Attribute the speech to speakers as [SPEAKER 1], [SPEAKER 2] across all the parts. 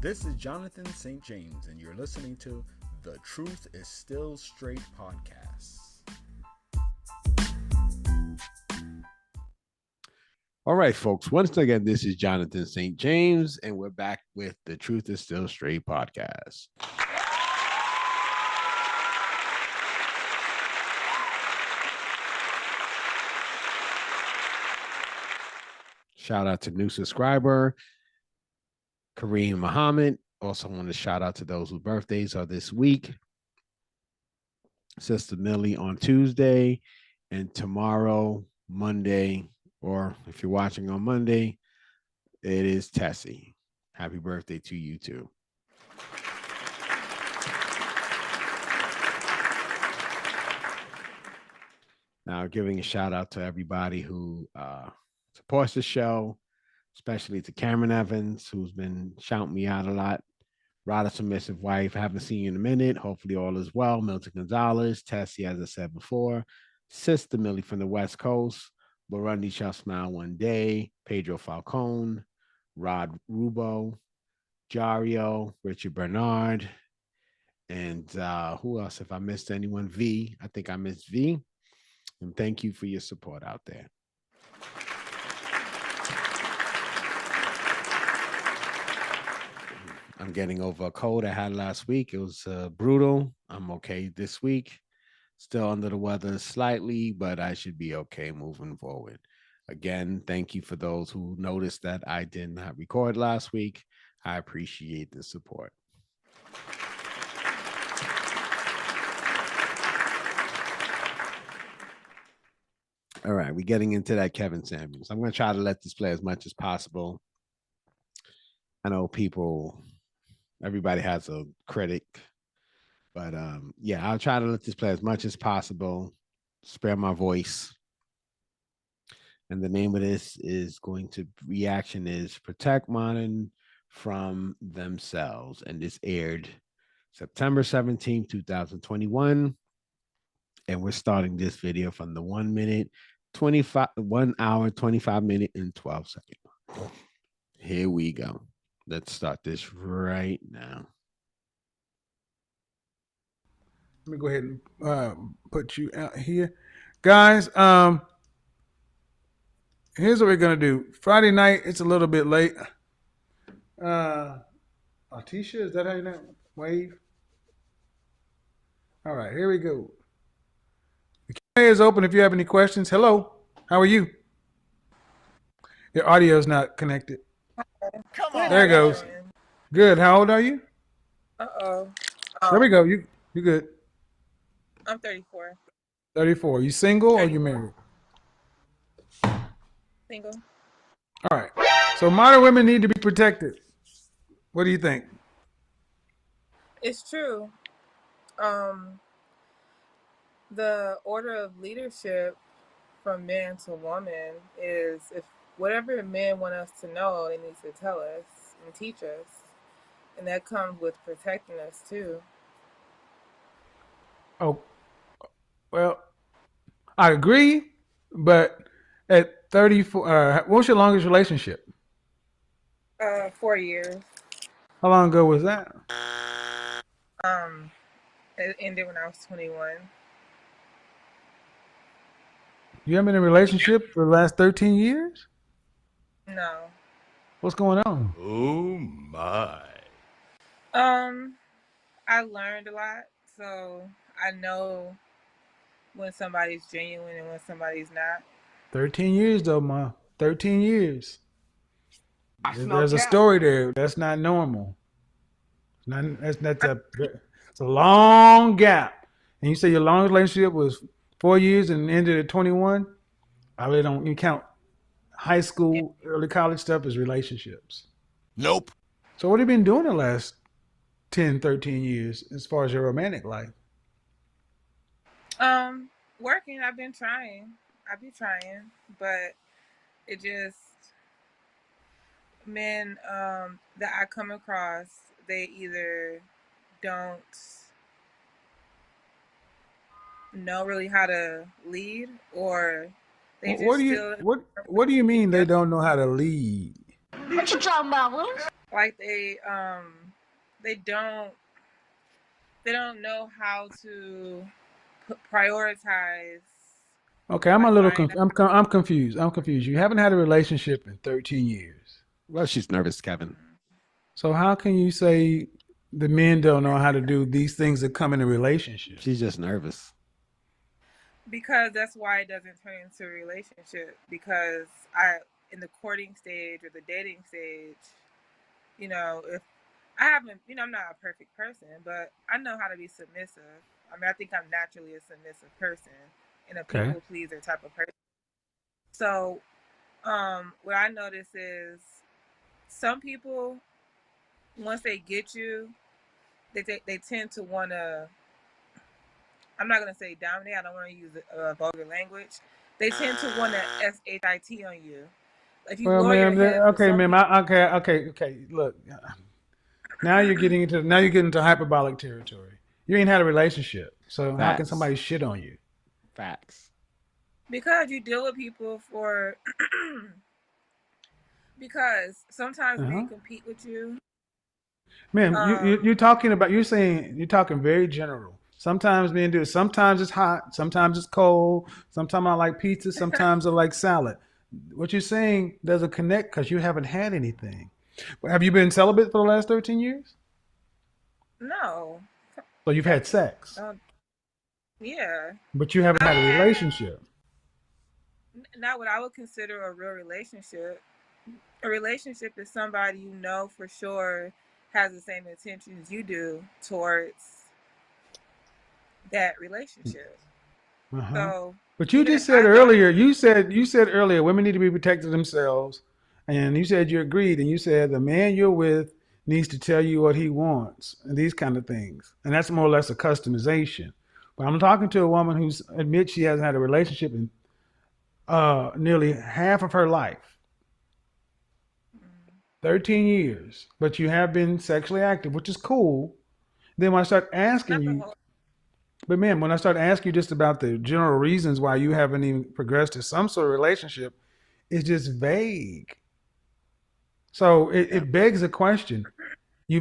[SPEAKER 1] This is Jonathan St. James, and you're listening to The Truth is Still Straight podcast.
[SPEAKER 2] All right, folks. Once again, this is Jonathan St. James, and we're back with the Truth is Still Straight podcast. Shout out to new subscriber, Kareem Muhammad. Also want to shout out to those whose birthdays are this week. Sister Millie on Tuesday, and tomorrow, Monday, or if you're watching on Monday, it is Tessie. Happy birthday to you too. Now, giving a shout out to everybody who supports the show, especially to Cameron Evans, who's been shouting me out a lot. Rada Submissive Wife, haven't seen you in a minute. Hopefully all is well. Milton Gonzalez, Tessie, as I said before. Sister Millie from the West Coast. Burundi Shall Smile One Day. Pedro Falcone. Rod Rubo. Jario. Richard Bernard. And who else? If I missed anyone, V. I think I missed V. And thank you for your support out there. I'm getting over a cold I had last week. It was brutal. I'm okay this week. Still under the weather slightly, but I should be okay moving forward. Again, thank you for those who noticed that I did not record last week. I appreciate the support. All right, we're getting into that Kevin Samuels. I'm going to try to let this play as much as possible. I know everybody has a critic, but yeah, I'll try to let this play as much as possible, spare my voice. And the name of this reaction is Protect Modern from Themselves. And this aired September 17, 2021. And we're starting this video from the 1 hour, 25 minute and 12 seconds. Here we go. Let's start this right now.
[SPEAKER 3] Let me go ahead and put you out here. Guys, here's what we're going to do. Friday night, it's a little bit late. Atisha, is that how you know? Wave? All right, here we go. The Q&A is open if you have any questions. Hello, how are you? Your audio is not connected.
[SPEAKER 4] Come on.
[SPEAKER 3] There it goes. Good. How old are you? There we go. You good.
[SPEAKER 4] I'm 34.
[SPEAKER 3] 34. You single or you married?
[SPEAKER 4] Single.
[SPEAKER 3] All right. So modern women need to be protected. What do you think?
[SPEAKER 4] It's true. The order of leadership from man to woman is if whatever men want us to know, they need to tell us and teach us. And that comes with protecting us too.
[SPEAKER 3] Oh, well, I agree, but at 34, what's your longest relationship?
[SPEAKER 4] 4 years.
[SPEAKER 3] How long ago was that?
[SPEAKER 4] It ended when I was 21.
[SPEAKER 3] You haven't been in a relationship for the last 13 years?
[SPEAKER 4] No.
[SPEAKER 3] What's going on?
[SPEAKER 1] Oh my.
[SPEAKER 4] I learned a lot, so I know when somebody's genuine and when somebody's not.
[SPEAKER 3] 13 years though, Ma. 13 years. There's a story there. That's not normal. It's a long gap. And you say your longest relationship was 4 years and ended at 21? I really don't. You count high school, early college stuff as relationships.
[SPEAKER 1] Nope.
[SPEAKER 3] So what have you been doing the last 10, 13 years as far as your romantic life?
[SPEAKER 4] Working. I've been trying, but it just men that I come across, they either don't know really how to lead, or they just
[SPEAKER 3] What do you mean they don't know how to lead?
[SPEAKER 5] What you talking about, Willis?
[SPEAKER 4] like they don't know how to prioritize
[SPEAKER 3] Okay, I'm a
[SPEAKER 4] like
[SPEAKER 3] little
[SPEAKER 4] buying.
[SPEAKER 3] I'm confused. I'm confused. You haven't had a relationship in 13 years.
[SPEAKER 2] Well, she's nervous, Kevin.
[SPEAKER 3] So how can you say the men don't know how to do these things that come in a relationship?
[SPEAKER 2] She's just nervous.
[SPEAKER 4] Because that's why it doesn't turn into a relationship. Because I, in the courting stage or the dating stage, if I haven't, I'm not a perfect person, but I know how to be submissive. I mean, I think I'm naturally a submissive person and a
[SPEAKER 3] Okay.
[SPEAKER 4] people pleaser type of person. So, what I notice is some people, once they get you, they tend to want to. I'm not gonna say dominate. I don't want to use vulgar language. They tend to want to shit on you. If you
[SPEAKER 3] Well,
[SPEAKER 4] lower your
[SPEAKER 3] ma'am,
[SPEAKER 4] head for
[SPEAKER 3] okay,
[SPEAKER 4] some
[SPEAKER 3] ma'am,
[SPEAKER 4] people,
[SPEAKER 3] okay. Look, now you're getting into hyperbolic territory. You ain't had a relationship, so how can
[SPEAKER 2] Facts.
[SPEAKER 3] somebody shit on you?
[SPEAKER 2] Facts.
[SPEAKER 4] because you deal with people for because sometimes
[SPEAKER 3] Uh-huh.
[SPEAKER 4] men compete with you.
[SPEAKER 3] Ma'am, you're
[SPEAKER 4] Um,
[SPEAKER 3] talking about you're talking very general. Sometimes men do it. Sometimes it's hot. Sometimes it's cold. Sometimes I like pizza. Sometimes I like salad. What you're saying doesn't connect because you haven't had anything. Have you been celibate for the last 13 years?
[SPEAKER 4] no,
[SPEAKER 3] So you've had sex,
[SPEAKER 4] uh, yeah,
[SPEAKER 3] but you haven't
[SPEAKER 4] I've
[SPEAKER 3] had a
[SPEAKER 4] had
[SPEAKER 3] relationship.
[SPEAKER 4] not what I would consider a real relationship. A relationship is somebody you know for sure has the same intentions you do towards that relationship.
[SPEAKER 3] Uh-huh.
[SPEAKER 4] So
[SPEAKER 3] But you
[SPEAKER 4] even if
[SPEAKER 3] just said
[SPEAKER 4] I thought
[SPEAKER 3] earlier, you said earlier women need to be protected themselves. And you said you agreed, and you said the man you're with needs to tell you what he wants and these kind of things. And that's more or less a customization. But I'm talking to a woman who admits she hasn't had a relationship in nearly half of her life,
[SPEAKER 4] mm,
[SPEAKER 3] 13 years, but you have been sexually active, which is cool. Then when I start asking
[SPEAKER 4] not the
[SPEAKER 3] you,
[SPEAKER 4] whole.
[SPEAKER 3] but man, when I start asking you just about the general reasons why you haven't even progressed to some sort of relationship, it's just vague. So it begs a question. You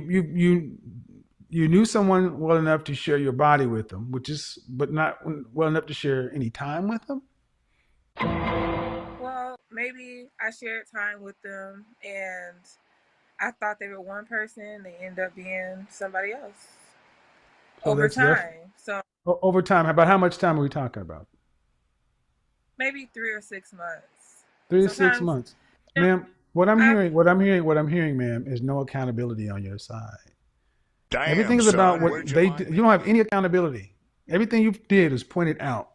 [SPEAKER 3] knew someone well enough to share your body with them, which is but not well enough to share any time with them.
[SPEAKER 4] Well, maybe I shared time with them and I thought they were one person. They end up being somebody else
[SPEAKER 3] So
[SPEAKER 4] over
[SPEAKER 3] that's def
[SPEAKER 4] time. So
[SPEAKER 3] over time. About how much time are we talking about?
[SPEAKER 4] maybe 3 or 6 months.
[SPEAKER 3] 3 to 6
[SPEAKER 4] Sometimes,
[SPEAKER 3] months,
[SPEAKER 4] you know,
[SPEAKER 3] ma'am.
[SPEAKER 4] I've
[SPEAKER 3] What I'm hearing, ma'am, is no accountability on your side. Everything
[SPEAKER 1] Damn,
[SPEAKER 3] is about
[SPEAKER 1] son,
[SPEAKER 3] what
[SPEAKER 1] where'd your
[SPEAKER 3] they
[SPEAKER 1] mind
[SPEAKER 3] do. You
[SPEAKER 1] be?
[SPEAKER 3] don't have any accountability. Everything you did is pointed out.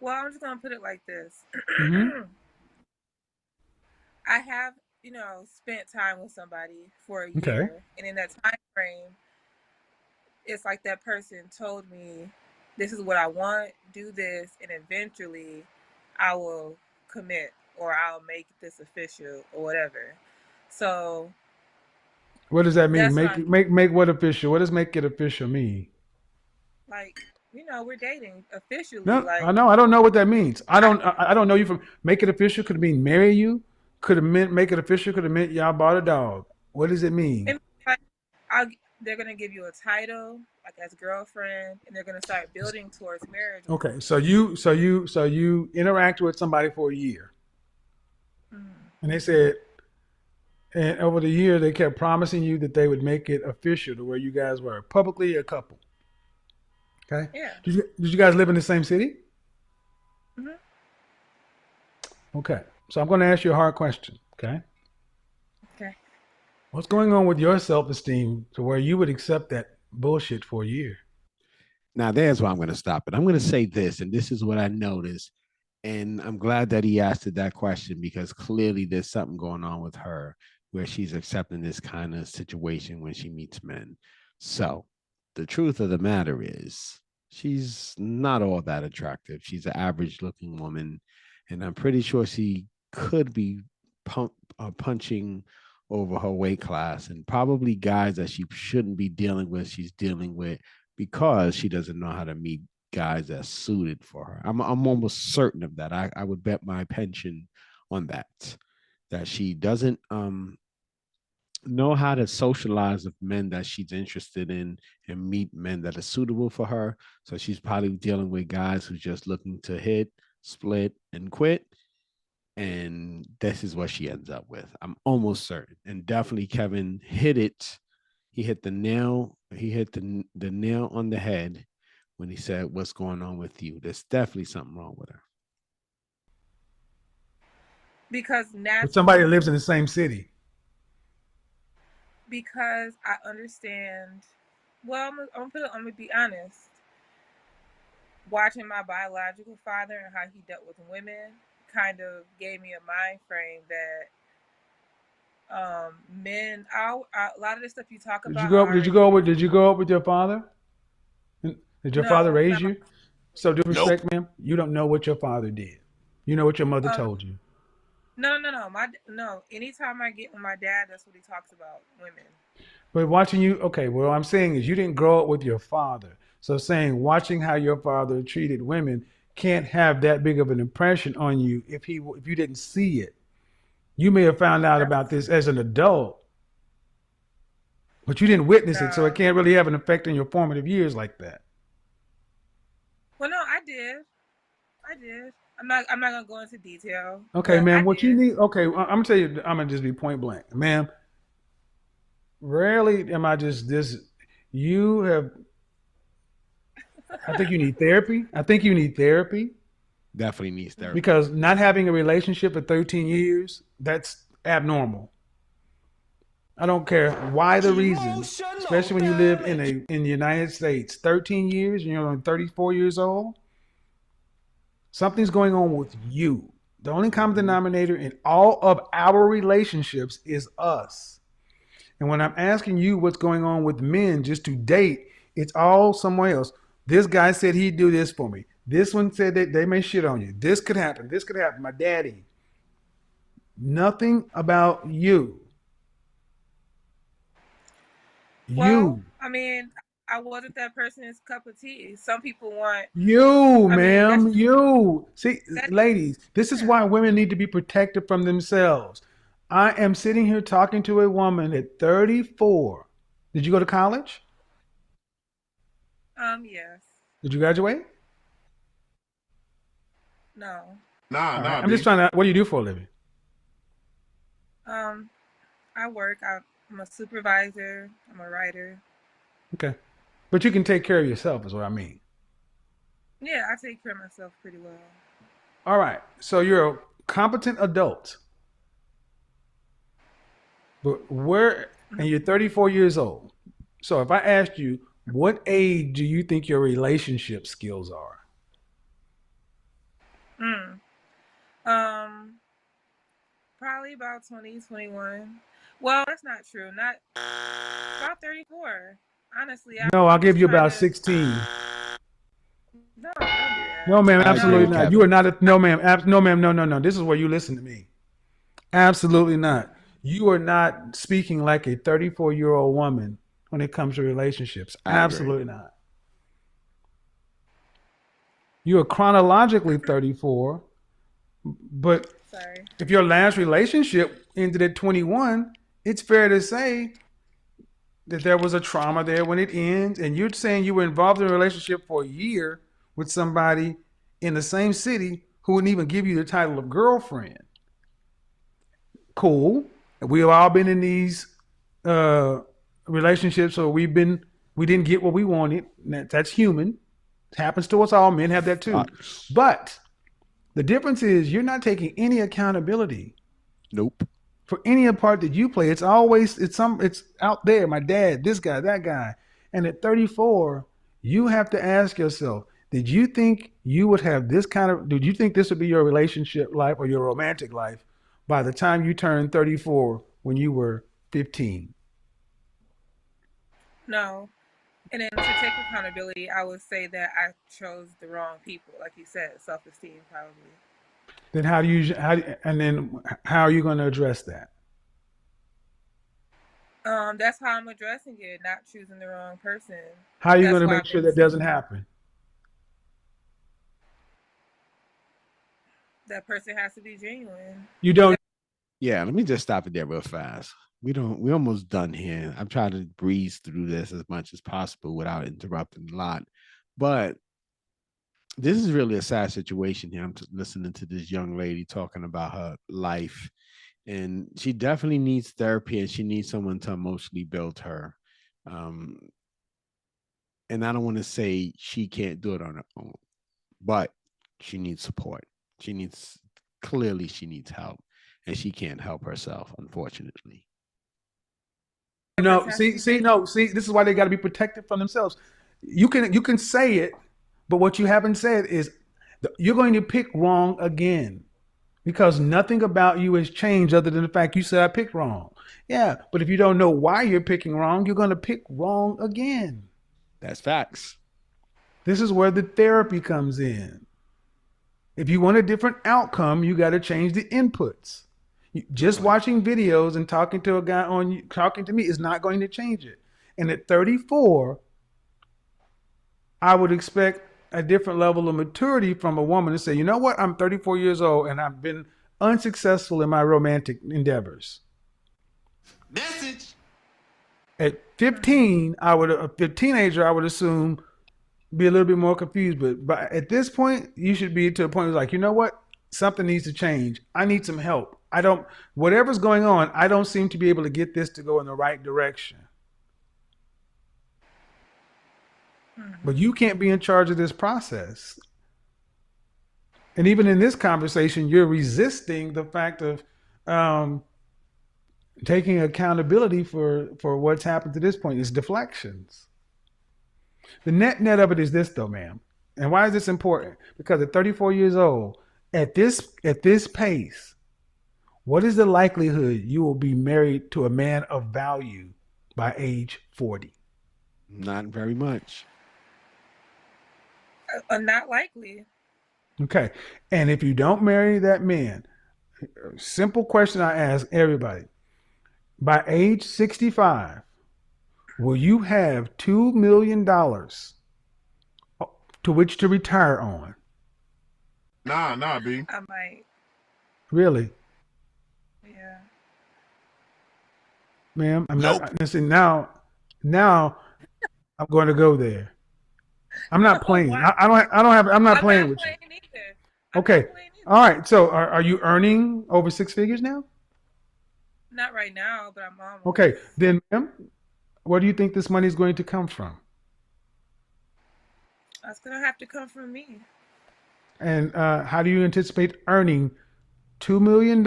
[SPEAKER 4] well, I'm just gonna put it like this.
[SPEAKER 3] Hmm.
[SPEAKER 4] I have, spent time with somebody for a
[SPEAKER 3] Okay.
[SPEAKER 4] year, and in that time frame, it's like that person told me, "This is what I want. Do this, and eventually, I will commit, or I'll make this official, or whatever." So
[SPEAKER 3] What does that mean?
[SPEAKER 4] that's what
[SPEAKER 3] Make
[SPEAKER 4] I'm
[SPEAKER 3] make what official? What does make it official mean?
[SPEAKER 4] like. We're dating officially.
[SPEAKER 3] No, I
[SPEAKER 4] Like,
[SPEAKER 3] know. I don't know what that means. I
[SPEAKER 4] I,
[SPEAKER 3] don't. I don't know you from make it official. Could it mean marry you? Could have meant make it official. Could have meant y'all bought a dog. What does it mean?
[SPEAKER 4] it, like, I'll, they're gonna give you a title, like as girlfriend, and they're gonna start building towards marriage with
[SPEAKER 3] Okay, so you interact with somebody for a year,
[SPEAKER 4] you. Mm,
[SPEAKER 3] and they said, and over the year they kept promising you that they would make it official to where you guys were publicly a couple. Okay,
[SPEAKER 4] yeah.
[SPEAKER 3] did you guys live in the same city?
[SPEAKER 4] Hmm.
[SPEAKER 3] Okay, so I'm going to ask you a hard question. Okay,
[SPEAKER 4] Okay.
[SPEAKER 3] what's going on with your self esteem to where you would accept that bullshit for a year?
[SPEAKER 2] Now, there's where I'm going to stop it. I'm going to say this, and this is what I noticed. And I'm glad that he asked it that question because clearly there's something going on with her where she's accepting this kind of situation when she meets men. So the truth of the matter is she's not all that attractive. She's an average looking woman. And I'm pretty sure she could be punching over her weight class and probably guys that she shouldn't be dealing with, she's dealing with because she doesn't know how to meet guys that's suited for her. I'm almost certain of that. I would bet my pension on that. that she doesn't know how to socialize with men that she's interested in and meet men that are suitable for her. So she's probably dealing with guys who's just looking to hit, split, and quit. And this is what she ends up with. I'm almost certain. And definitely Kevin hit it. He hit the nail. He hit the nail on the head when he said, "What's going on with you?" There's definitely something wrong with her.
[SPEAKER 4] Because
[SPEAKER 3] With somebody that
[SPEAKER 4] naturally,
[SPEAKER 3] lives in the same city.
[SPEAKER 4] because I understand. Well, I'm gonna be honest. Watching my biological father and how he dealt with women kind of gave me a mind frame that men. A lot of the stuff you talk
[SPEAKER 3] Did you
[SPEAKER 4] about,
[SPEAKER 3] go
[SPEAKER 4] I
[SPEAKER 3] up? Did you
[SPEAKER 4] already
[SPEAKER 3] go
[SPEAKER 4] do.
[SPEAKER 3] up? Did you go up with your father? Did your father
[SPEAKER 4] No,
[SPEAKER 3] raise
[SPEAKER 4] not my.
[SPEAKER 3] you? So due
[SPEAKER 1] Nope.
[SPEAKER 3] respect, ma'am, you don't know what your father did. You know what your mother
[SPEAKER 4] Um,
[SPEAKER 3] told you.
[SPEAKER 4] no. No. Anytime I get with my dad, that's what he talks about. Women.
[SPEAKER 3] But watching you, okay, what I'm saying is you didn't grow up with your father. So saying watching how your father treated women can't have that big of an impression on you if you didn't see it. You may have found out
[SPEAKER 4] That's
[SPEAKER 3] about this as an adult, but you didn't witness it, so it
[SPEAKER 4] no.
[SPEAKER 3] can't really have an effect in your formative years like that.
[SPEAKER 4] Well, no, I did. I did. I'm not gonna go into detail,
[SPEAKER 3] Okay,
[SPEAKER 4] but I
[SPEAKER 3] ma'am, what you
[SPEAKER 4] did.
[SPEAKER 3] need, okay, I'm gonna tell you, I'm gonna just be point blank. Ma'am, rarely am I just this. You have, I think you need therapy. I think you need therapy
[SPEAKER 2] Definitely needs therapy.
[SPEAKER 3] because not having a relationship for 13 years, that's abnormal. I don't care why the reason, especially when you live in the United States, 13 years and you're only 34 years old, something's going on with you. The only common denominator in all of our relationships is us. And when I'm asking you what's going on with men just to date, it's all somewhere else. This guy said he'd do this for me. This one said that they may shit on you. This could happen. This could happen. My daddy. Nothing about you.
[SPEAKER 4] Well,
[SPEAKER 3] You.
[SPEAKER 4] I mean, I wasn't that person's cup of tea. Some people want.
[SPEAKER 3] You,
[SPEAKER 4] I mean,
[SPEAKER 3] ma'am.
[SPEAKER 4] that's
[SPEAKER 3] You. See,
[SPEAKER 4] that.
[SPEAKER 3] ladies, this is
[SPEAKER 4] Yeah.
[SPEAKER 3] why women need to be protected from themselves. I am sitting here talking to a woman at 34. Did you go to college?
[SPEAKER 4] Yes.
[SPEAKER 3] Did you graduate?
[SPEAKER 4] No.
[SPEAKER 3] All right.
[SPEAKER 1] Nah,
[SPEAKER 3] I'm just
[SPEAKER 1] B.
[SPEAKER 3] trying to. What do you do for a living?
[SPEAKER 4] Um, I work. I'm a supervisor. I'm a writer.
[SPEAKER 3] Okay. But you can take care of yourself, is what I mean.
[SPEAKER 4] Yeah, I take care of myself pretty well.
[SPEAKER 3] All right. So you're a competent adult, but and you're 34 years old. So if I asked you, what age do you think your relationship skills are?
[SPEAKER 4] Mm. Um, Probably about 20, 21. Well, that's not true. Not about 34. Honestly,
[SPEAKER 3] No, I'll
[SPEAKER 4] I'm
[SPEAKER 3] give
[SPEAKER 4] just
[SPEAKER 3] you
[SPEAKER 4] trying
[SPEAKER 3] about
[SPEAKER 4] to.
[SPEAKER 3] 16.
[SPEAKER 4] No, don't do that.
[SPEAKER 3] No, ma'am,
[SPEAKER 2] I agree
[SPEAKER 3] absolutely
[SPEAKER 2] with
[SPEAKER 3] not. You are
[SPEAKER 2] Kevin.
[SPEAKER 3] not no, ma'am. No, ma'am. No, no, no. This is where you listen to me. Absolutely not. You are not speaking like a 34-year-old woman when it comes to relationships.
[SPEAKER 2] I agree.
[SPEAKER 3] Absolutely not. You are chronologically 34, but
[SPEAKER 4] Sorry.
[SPEAKER 3] if your last relationship ended at 21, it's fair to say that there was a trauma there when it ends. And you're saying you were involved in a relationship for a year with somebody in the same city who wouldn't even give you the title of girlfriend. Cool. We've all been in these uh, relationships where we didn't get what we wanted. That's human. It happens to us all. Men have that too.
[SPEAKER 2] Facts.
[SPEAKER 3] But the difference is you're not taking any accountability
[SPEAKER 2] Nope.
[SPEAKER 3] for any part that you play. It's out there. My dad, this guy, that guy. And at 34, you have to ask yourself, did you think you would have did you think this would be your relationship life or your romantic life by the time you turned 34 when you were 15?
[SPEAKER 4] No. And then to take accountability, I would say that I chose the wrong people. Like you said, self-esteem probably.
[SPEAKER 3] Then how are you going to address that?
[SPEAKER 4] That's how I'm addressing it, not choosing the wrong person.
[SPEAKER 3] How are you going
[SPEAKER 4] That's
[SPEAKER 3] to
[SPEAKER 4] why
[SPEAKER 3] make
[SPEAKER 4] I've
[SPEAKER 3] sure
[SPEAKER 4] been.
[SPEAKER 3] that doesn't happen?
[SPEAKER 4] That person has to be genuine.
[SPEAKER 3] You don't
[SPEAKER 2] Yeah, let me just stop it there real fast. We almost done here. I'm trying to breeze through this as much as possible without interrupting a lot. But this is really a sad situation here. I'm listening to this young lady talking about her life, and she definitely needs therapy, and she needs someone to emotionally build her. Um, and I don't want to say she can't do it on her own, but she needs support. She needs clearly she needs help, and she can't help herself, unfortunately.
[SPEAKER 3] No, see, this is why they got to be protected from themselves. You can say it, but what you haven't said is you're going to pick wrong again because nothing about you has changed other than the fact you said I picked wrong. Yeah, but if you don't know why you're picking wrong, you're going to pick wrong again.
[SPEAKER 2] That's facts.
[SPEAKER 3] This is where the therapy comes in. If you want a different outcome, you got to change the inputs. Just watching videos and talking to a guy talking to me is not going to change it. And at 34, I would expect a different level of maturity from a woman to say, you know what, I'm 34 years old and I've been unsuccessful in my romantic endeavors.
[SPEAKER 5] Message.
[SPEAKER 3] At 15, a teenager, I would assume, be a little bit more confused. But at this point, you should be to a point where like, you know what, something needs to change. I need some help. Whatever's going on, I don't seem to be able to get this to go in the right direction. But you can't be in charge of this process. And even in this conversation, you're resisting the fact of taking accountability for what's happened to this point. It's deflections. The net of it is this, though, ma'am. And why is this important? Because at 34 years old, at this pace, what is the likelihood you will be married to a man of value by age 40?
[SPEAKER 2] Not very much.
[SPEAKER 4] Not likely.
[SPEAKER 3] Okay. And if you don't marry that man, simple question I ask everybody. By age 65, will you have $2 million to which to retire on?
[SPEAKER 5] Nah, B.
[SPEAKER 4] I might.
[SPEAKER 3] Really?
[SPEAKER 4] Yeah.
[SPEAKER 3] Ma'am, I'm not. Listen, now I'm going to go there. I'm not playing. I'm not playing with you.
[SPEAKER 4] Either.
[SPEAKER 3] Okay. All right. So are you earning over six figures now?
[SPEAKER 4] Not right now, but I'm almost.
[SPEAKER 3] Okay. Then, ma'am, where do you think this money is going to come from?
[SPEAKER 4] That's going to have to come from me.
[SPEAKER 3] And how do you anticipate earning $2 million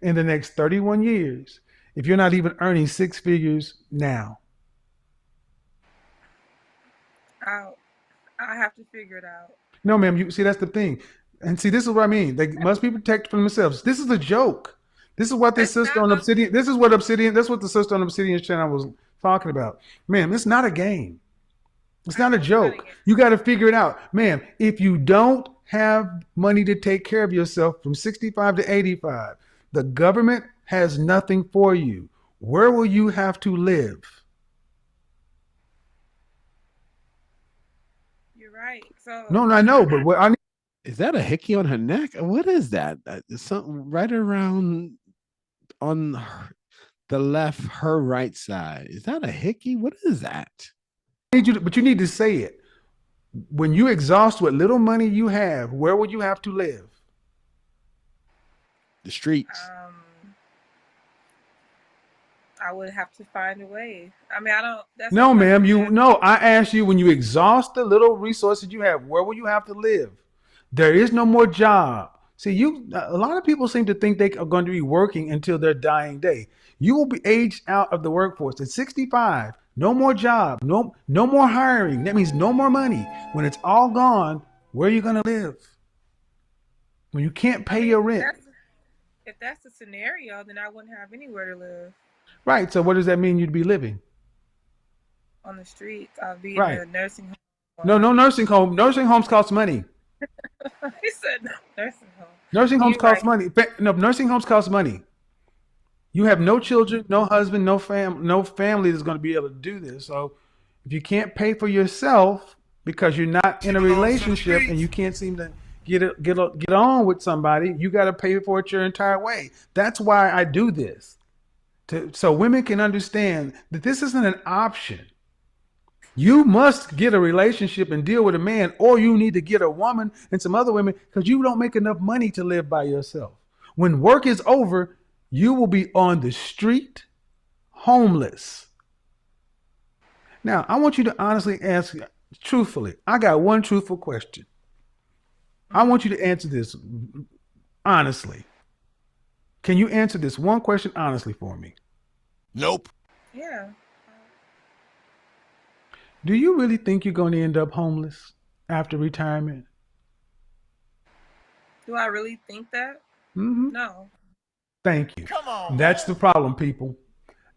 [SPEAKER 3] in the next 31 years if you're not even earning six figures now?
[SPEAKER 4] I'll have to figure it out.
[SPEAKER 3] No, ma'am. You see, that's the thing. And see, this is what I mean. They must be protected from themselves. This is a joke. This is what this sister on Obsidian. This is what Obsidian. That's what the sister on Obsidian's channel was talking about. Ma'am, it's not a game. It's not a joke. You got to figure it out, ma'am. If you don't have money to take care of yourself from 65 to 85, the government has nothing for you. Where will you have to live?
[SPEAKER 4] You're right. So
[SPEAKER 3] No, I know, but what I need.
[SPEAKER 2] Is that a hickey on her neck? What is that? It's something right around on the left, her right side. Is that a hickey? What is that?
[SPEAKER 3] But you need to say it. When you exhaust what little money you have, where would you have to live?
[SPEAKER 2] The streets.
[SPEAKER 4] I would have to find a way. I mean, I don't. That's
[SPEAKER 3] No, ma'am. I asked you, when you exhaust the little resources you have, where will you have to live? There is no more job. See, a lot of people seem to think they are going to be working until their dying day. You will be aged out of the workforce at 65. No more job. No more hiring. That means no more money. When it's all gone, where are you going to live? When you can't pay your rent.
[SPEAKER 4] If that's the scenario, then I wouldn't have anywhere to live.
[SPEAKER 3] Right. So what does that mean you'd be living?
[SPEAKER 4] On the streets. I'll be
[SPEAKER 3] Right.
[SPEAKER 4] in a nursing home.
[SPEAKER 3] No nursing home. Nursing homes cost money.
[SPEAKER 4] He said no, nursing home.
[SPEAKER 3] Nursing homes
[SPEAKER 4] You're
[SPEAKER 3] cost
[SPEAKER 4] right.
[SPEAKER 3] money. No, nursing homes cost money. You have no children, no husband, no family that's going to be able to do this. So if you can't pay for yourself because you're not in a relationship and you can't seem to get on with somebody, you got to pay for it your entire way. That's why I do this, so women can understand that this isn't an option. You must get a relationship and deal with a man, or you need to get a woman and some other women because you don't make enough money to live by yourself. When work is over, you will be on the street, homeless. Now, I want you to honestly answer, truthfully. I got one truthful question. I want you to answer this honestly. Can you answer this one question honestly for me?
[SPEAKER 5] Nope.
[SPEAKER 4] Yeah.
[SPEAKER 3] Do you really think you're going to end up homeless after retirement?
[SPEAKER 4] Do I really think that?
[SPEAKER 3] Mm-hmm.
[SPEAKER 4] No.
[SPEAKER 3] Thank you.
[SPEAKER 5] Come on.
[SPEAKER 3] That's the problem, people.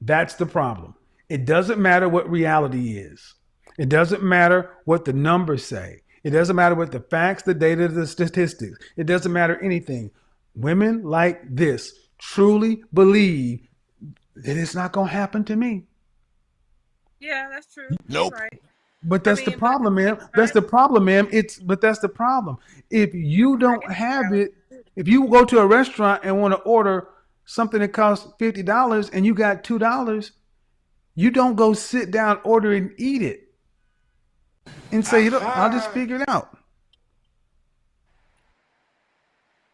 [SPEAKER 3] That's the problem. It doesn't matter what reality is. It doesn't matter what the numbers say. It doesn't matter what the facts, the data, the statistics. It doesn't matter anything. Women like this truly believe that it's not going to happen to me.
[SPEAKER 4] Yeah, that's true.
[SPEAKER 5] Nope.
[SPEAKER 4] You're right.
[SPEAKER 3] But that's
[SPEAKER 4] I
[SPEAKER 3] the
[SPEAKER 4] mean,
[SPEAKER 3] problem,
[SPEAKER 4] but-
[SPEAKER 3] man. That's the problem, man. But that's the problem. If you don't have it, if you go to a restaurant and want to order something that costs $50 and you got $2, you don't go sit down, order and eat it, and say, I'll just figure it out.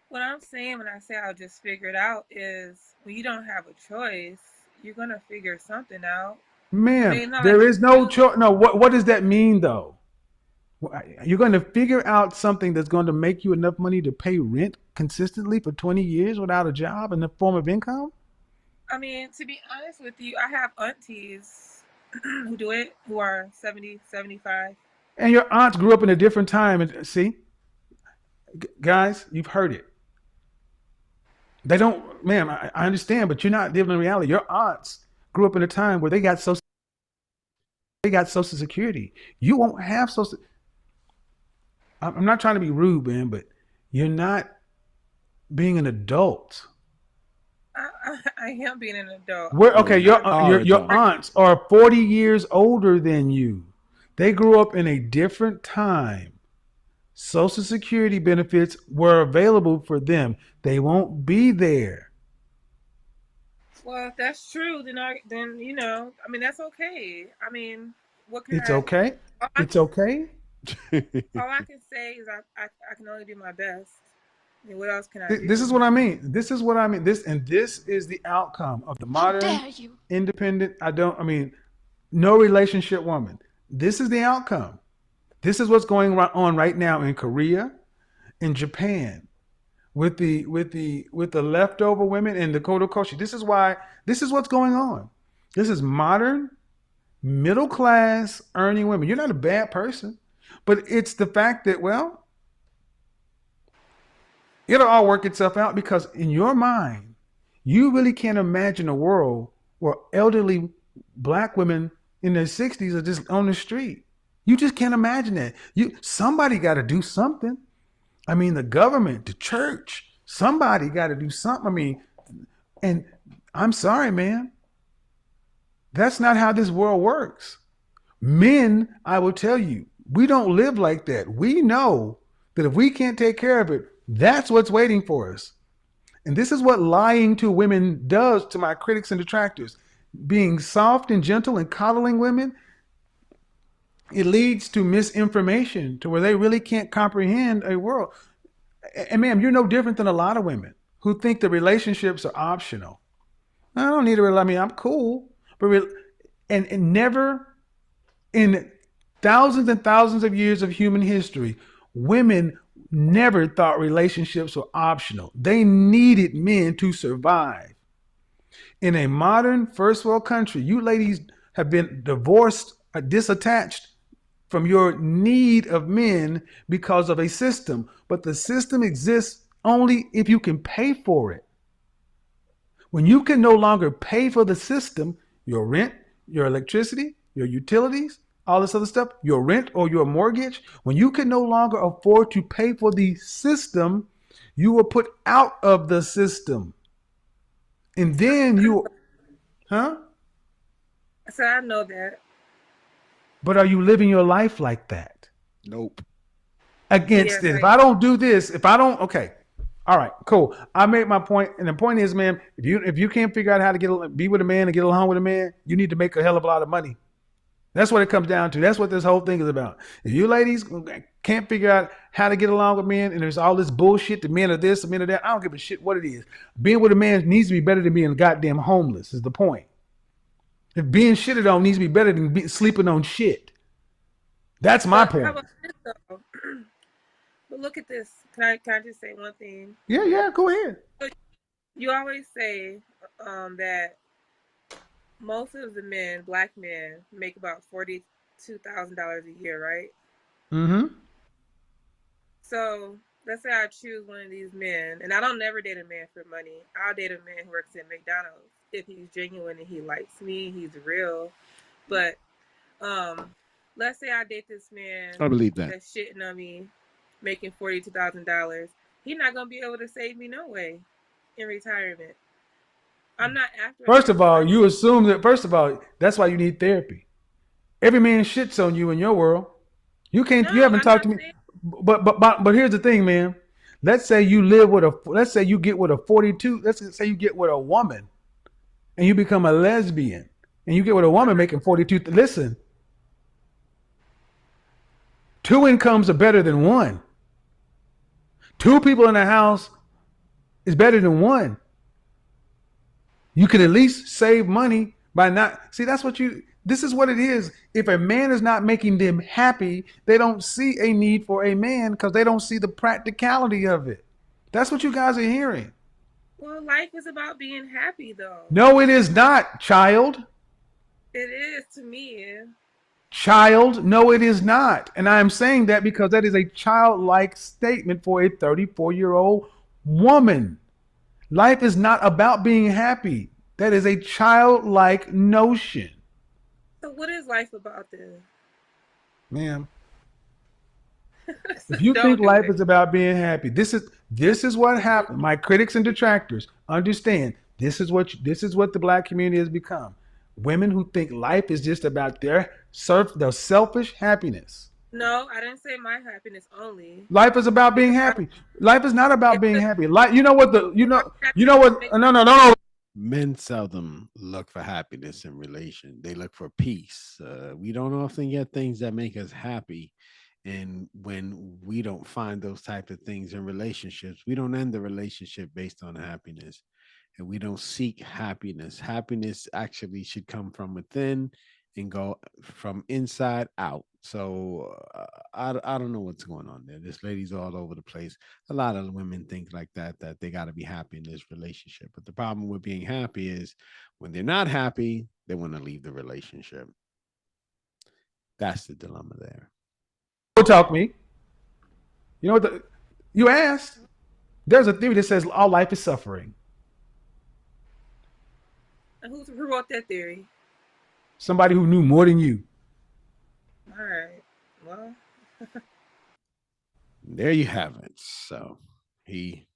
[SPEAKER 4] What I'm saying when I say I'll just figure it out is when you don't have a choice, you're gonna figure something out.
[SPEAKER 3] Ma'am,
[SPEAKER 4] I mean, not
[SPEAKER 3] there
[SPEAKER 4] like
[SPEAKER 3] is no
[SPEAKER 4] you-
[SPEAKER 3] choice. No, what does that mean though? You're going to figure out something that's going to make you enough money to pay rent consistently for 20 years without a job in the form of income?
[SPEAKER 4] I mean, to be honest with you, I have aunties who do it, who are 70, 75.
[SPEAKER 3] And your aunts grew up in a different time. And see, guys, you've heard it. They don't, ma'am, I understand, but you're not living in reality. Your aunts grew up in a time where they got Social Security. You won't have Social. I'm not trying to be rude, man, but you're not being an adult.
[SPEAKER 4] I am being an adult.
[SPEAKER 3] Okay, your
[SPEAKER 2] adult.
[SPEAKER 3] aunts are 40 years older than you. They grew up in a different time. Social Security benefits were available for them. They won't be there.
[SPEAKER 4] Well, if that's true, then you know, I mean, that's okay. I mean, what can
[SPEAKER 3] It's
[SPEAKER 4] I?
[SPEAKER 3] okay. It's okay.
[SPEAKER 4] All I can say is I can only do my best. I mean, what else can I do?
[SPEAKER 3] This is what I mean. This is what I mean. This is the outcome of the modern independent. No relationship woman. This is the outcome. This is what's going on right now in Korea, in Japan, with the leftover women in the Kodokoshi. This is what's going on. This is modern, middle class earning women. You're not a bad person, but it's the fact that, well, it'll all work itself out because in your mind, you really can't imagine a world where elderly black women in their 60s are just on the street. You just can't imagine that. Somebody got to do something. I mean, the government, the church, somebody got to do something. I mean, and I'm sorry, man. That's not how this world works. Men, I will tell you, we don't live like that. We know that if we can't take care of it, that's what's waiting for us. And this is what lying to women does to my critics and detractors. Being soft and gentle and coddling women, it leads to misinformation to where they really can't comprehend a world. And ma'am, you're no different than a lot of women who think the relationships are optional. I don't need I'm cool. But and never in thousands and thousands of years of human history, women never thought relationships were optional. They needed men to survive. In a modern first world country, you ladies have been divorced or disattached from your need of men because of a system. But the system exists only if you can pay for it. When you can no longer pay for the system, your rent, your electricity, your utilities, all this other stuff, your rent or your mortgage, when you can no longer afford to pay for the system, you were put out of the system. And then
[SPEAKER 4] I said, I know that.
[SPEAKER 3] But are you living your life like that?
[SPEAKER 2] Nope.
[SPEAKER 3] against
[SPEAKER 4] Yeah,
[SPEAKER 3] it. If
[SPEAKER 4] right.
[SPEAKER 3] I don't do this, if I don't, okay, all right, cool. I made my point, and the point is, man, if you can't figure out how to be with a man and get along with a man, you need to make a hell of a lot of money. That's what it comes down to. That's what this whole thing is about. If you ladies can't figure out how to get along with men, and there's all this bullshit, the men are this, the men are that, I don't give a shit what it is. Being with a man needs to be better than being goddamn homeless, is the point. If being shitted on needs to be better than sleeping on shit. That's my
[SPEAKER 4] But how
[SPEAKER 3] point.
[SPEAKER 4] about this though? But look at this. Can I just say one thing?
[SPEAKER 3] Yeah, go ahead.
[SPEAKER 4] You always say that most of the men, black men, make about $42,000 a year, right?
[SPEAKER 3] Mm-hmm.
[SPEAKER 4] So let's say I choose one of these men, and I don't never date a man for money. I'll date a man who works at McDonald's if he's genuine and he likes me, he's real. But let's say I date this man
[SPEAKER 2] I believe that.
[SPEAKER 4] that's shitting on me, making $42,000. He's not gonna be able to save me no way in retirement. I'm not after a
[SPEAKER 3] First
[SPEAKER 4] man
[SPEAKER 3] of
[SPEAKER 4] for
[SPEAKER 3] all,
[SPEAKER 4] money.
[SPEAKER 3] you assume that, first of all, that's why you need therapy. Every man shits on you in your world. You can't, you
[SPEAKER 4] No,
[SPEAKER 3] haven't
[SPEAKER 4] I'm
[SPEAKER 3] talked
[SPEAKER 4] not
[SPEAKER 3] to me.
[SPEAKER 4] saying.
[SPEAKER 3] But here's the thing, man. Let's say you let's say you get with a 42, let's say you get with a woman and you become a lesbian and you get with a woman making 42. Listen, two incomes are better than one. Two people in the house is better than one. You can at least save money by not see. This is what it is. If a man is not making them happy, they don't see a need for a man because they don't see the practicality of it. That's what you guys are hearing.
[SPEAKER 4] Well, life is about being happy, though.
[SPEAKER 3] No, it is not, child.
[SPEAKER 4] It is to me.
[SPEAKER 3] Child, no, it is not. And I am saying that because that is a childlike statement for a 34-year-old woman. Life is not about being happy. That is a childlike notion.
[SPEAKER 4] So what is life about then?
[SPEAKER 3] Ma'am, if you think
[SPEAKER 4] Don't do
[SPEAKER 3] life
[SPEAKER 4] it.
[SPEAKER 3] is about being happy, this is what happened. My critics and detractors understand this is what the black community has become. Women who think life is just about their selfish happiness.
[SPEAKER 4] No, I didn't say my happiness only.
[SPEAKER 3] Life is about being
[SPEAKER 4] Because
[SPEAKER 3] happy. Life is not about
[SPEAKER 4] it's
[SPEAKER 3] being
[SPEAKER 4] a,
[SPEAKER 3] happy. Like you know what the
[SPEAKER 4] our
[SPEAKER 3] you know
[SPEAKER 4] happiness
[SPEAKER 3] what
[SPEAKER 4] makes
[SPEAKER 3] no.
[SPEAKER 2] Men seldom look for happiness in relation. They look for peace. We don't often get things that make us happy. And when we don't find those type of things in relationships, we don't end the relationship based on happiness. And we don't seek happiness. Happiness actually should come from within and go from inside out. So I don't know what's going on there. This lady's all over the place. A lot of women think like that they got to be happy in this relationship. But the problem with being happy is when they're not happy, they want to leave the relationship. That's the dilemma there.
[SPEAKER 3] Talk me. You know what you asked? There's a theory that says all life is suffering.
[SPEAKER 4] And who wrote that theory?
[SPEAKER 3] Somebody who knew more than you.
[SPEAKER 4] All right. Well,
[SPEAKER 2] There you have it. So he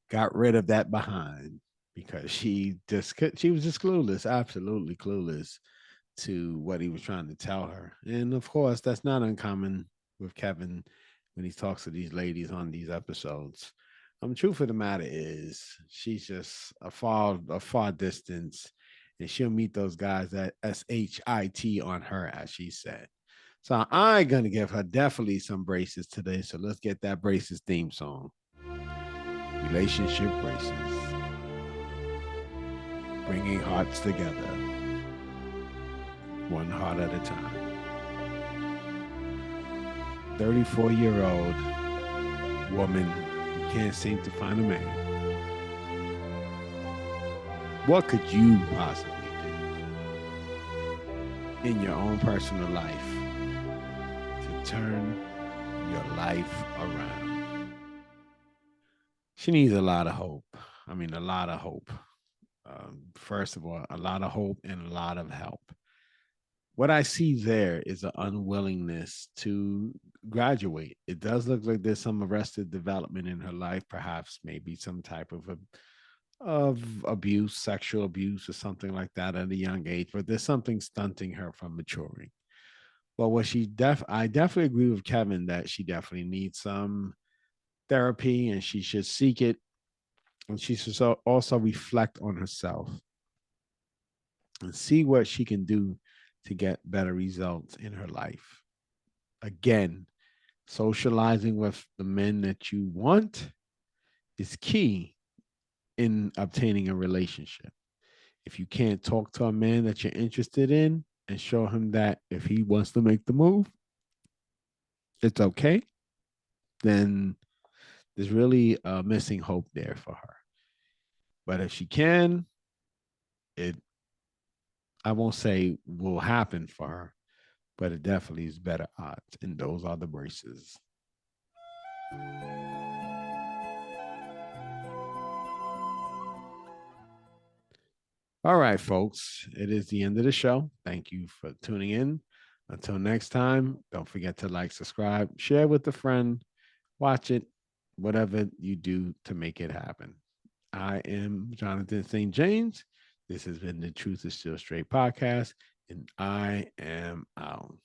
[SPEAKER 2] got rid of that behind because she was just clueless, absolutely clueless to what he was trying to tell her. And of course, that's not uncommon with Kevin when he talks to these ladies on these episodes. Truth of the matter is, she's just a far distance, and she'll meet those guys at SHIT on her, as she said. So I'm gonna give her definitely some braces today. So let's get that braces theme song. Relationship braces, bringing hearts together, one heart at a time. 34-year-old woman who can't seem to find a man. What could you possibly do in your own personal life to turn your life around? She needs a lot of hope. I mean, a lot of hope. First of all, a lot of hope and a lot of help. What I see there is an unwillingness to graduate. It does look like there's some arrested development in her life, perhaps maybe some type of abuse, sexual abuse or something like that at a young age, but there's something stunting her from maturing. But what I definitely agree with Kevin that she definitely needs some therapy and she should seek it. And she should also reflect on herself and see what she can do to get better results in her life. Again, socializing with the men that you want is key in obtaining a relationship. If you can't talk to a man that you're interested in and show him that if he wants to make the move, it's okay, then there's really a missing hope there for her. But if she can, it I won't say will happen for her, but it definitely is better odds. And those are the braces. All right, folks, it is the end of the show. Thank you for tuning in. Until next time, don't forget to like, subscribe, share with a friend, watch it, whatever you do to make it happen. I am Jonathan St. James. This has been the Truth is Still Straight podcast, and I am out.